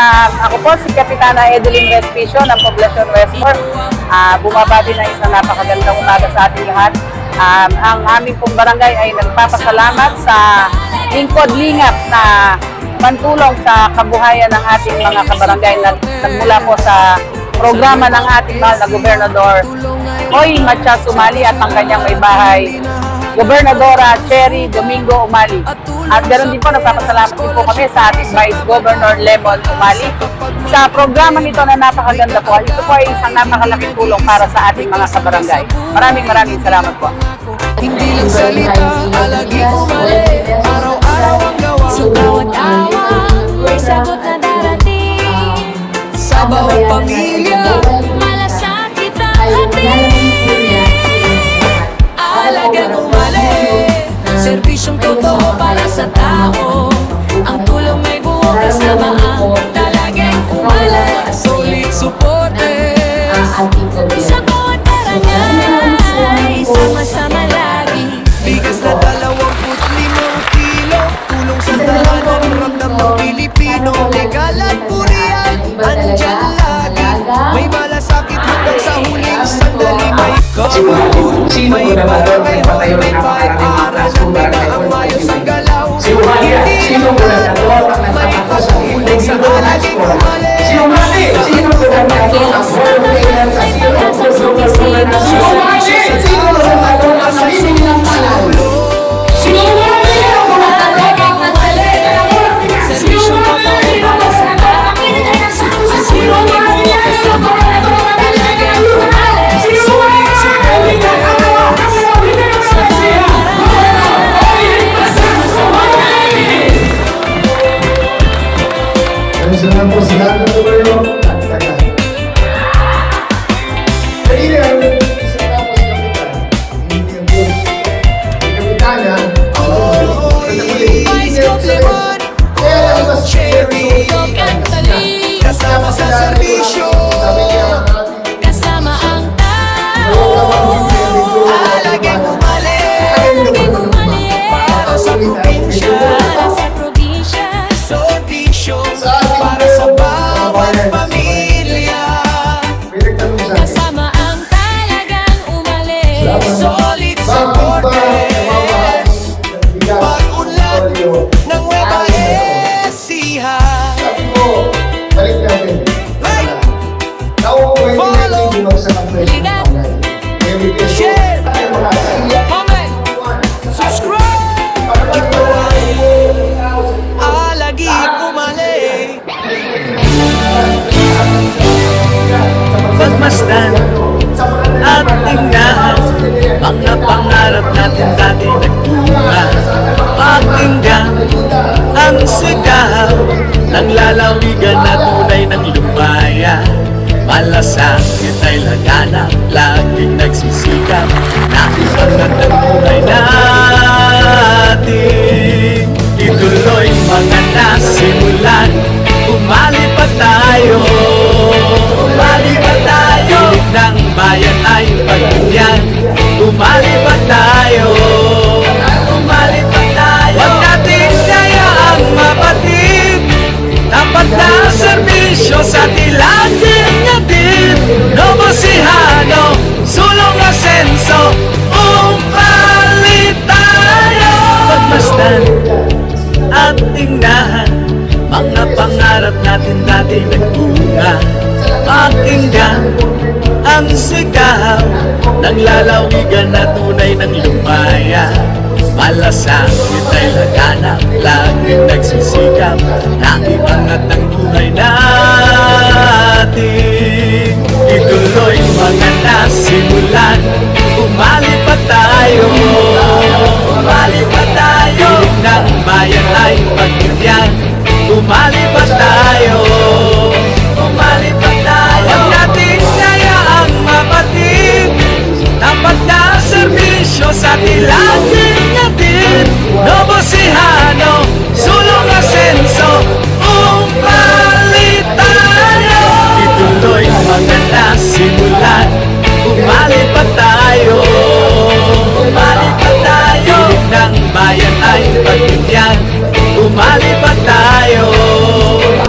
Ako po si Kapitana Edeline Respicio ng Poblacion Westmore. Bumabati na isang napakagandang umaga sa ating lahat. Ang aming pong barangay ay nagpapasalamat sa lingkod lingap na pantulong sa kabuhayan ng ating mga kabarangay na nagmula po sa programa ng ating mahal na Gobernador Hoy Matcha Sumali at ang kanyang may bahay, Gobernadora Cherry Domingo Umali. At ganoon din po, nagpapasalamat din po kami sa ating Vice Governor Lemon Umali sa programa nito na napakaganda po. Ito po ay isang napakalaking tulong para sa ating mga kabarangay. Maraming salamat po. Hindi lang salita, alagi umali. Araw-araw ang gawa. Sa bawat awang, may sagot na darating. Sa bawat pamilya, malasakit ang hatid. alagang umali. Serbisyong totoo para sa tao. Ang tulong may buong kasamaan. Talagang umali. Solid supporters. Sa bawat barangay, sama-sama lagi. Bigas na 25 kilo. Tulong sa tahanan, ramdam ng Pilipino. Legal at purihan, andyan lagi. May malasakit hanggang sa huling sandali. May kapatid, may barangay hall, may kahit aral. Nandito ang mayos ang galaw. Hindi lang lahat, may pag-uling sa alaging umali. Salamat po sa lahat ng gobyerno at taga. Kanina, isa na po si Kapitan. Hindi ang Diyos. Ang Kapitana, Cherry, kasama sa serbisyo, Kasama ang tao. alagang umali. Para sa probinsya, Para sa probinsya, serbisyo para sa bawat pamilya. kasama ang talagang umalis. Solid supporters, pag-unlad ng Nueva Ecija. Sabi ko, balik natin. Like, Taong follow, 2019, bumagsak ang presyo ng palay. Every peso share, ay malakas. comment, subscribe. Ito ay alaging umali. Pagmasdan at tingnan mga pangarap natin dati nagtunga. Pakinggan ang sigaw ng lalawigan na tunay ng lumaya. Malasakit ay laganap, laging nagsisikap. Naisangat ang tunay natin. Ituloy mga nasimulan. Umali pa tayo, umali pa tayo. Ng bayan ay pagbigyan. Umali pa tayo, umali pa tayo. Huwag natin kayaang mapatid. Dapat na serbisyo sa tilaging natin. Nomosihano, sulong asenso. Umali tayo. Pagmasdan at tingnan mga pangarap natin dati nagtunga. Pakinggan ang sigaw ng lalawigan na tunay ng lumaya. Malasakit ay laganap, laging nagsisikap. Naiangat ang buhay natin. Ituloy mga nasimulan. Umali pa tayo, umali pa tayo. Ng bayan ay pagbigyan. Umali pa tayo, umali pa tayo. Huwag natin kayaang mapatid. Dapat na serbisyo sa tila.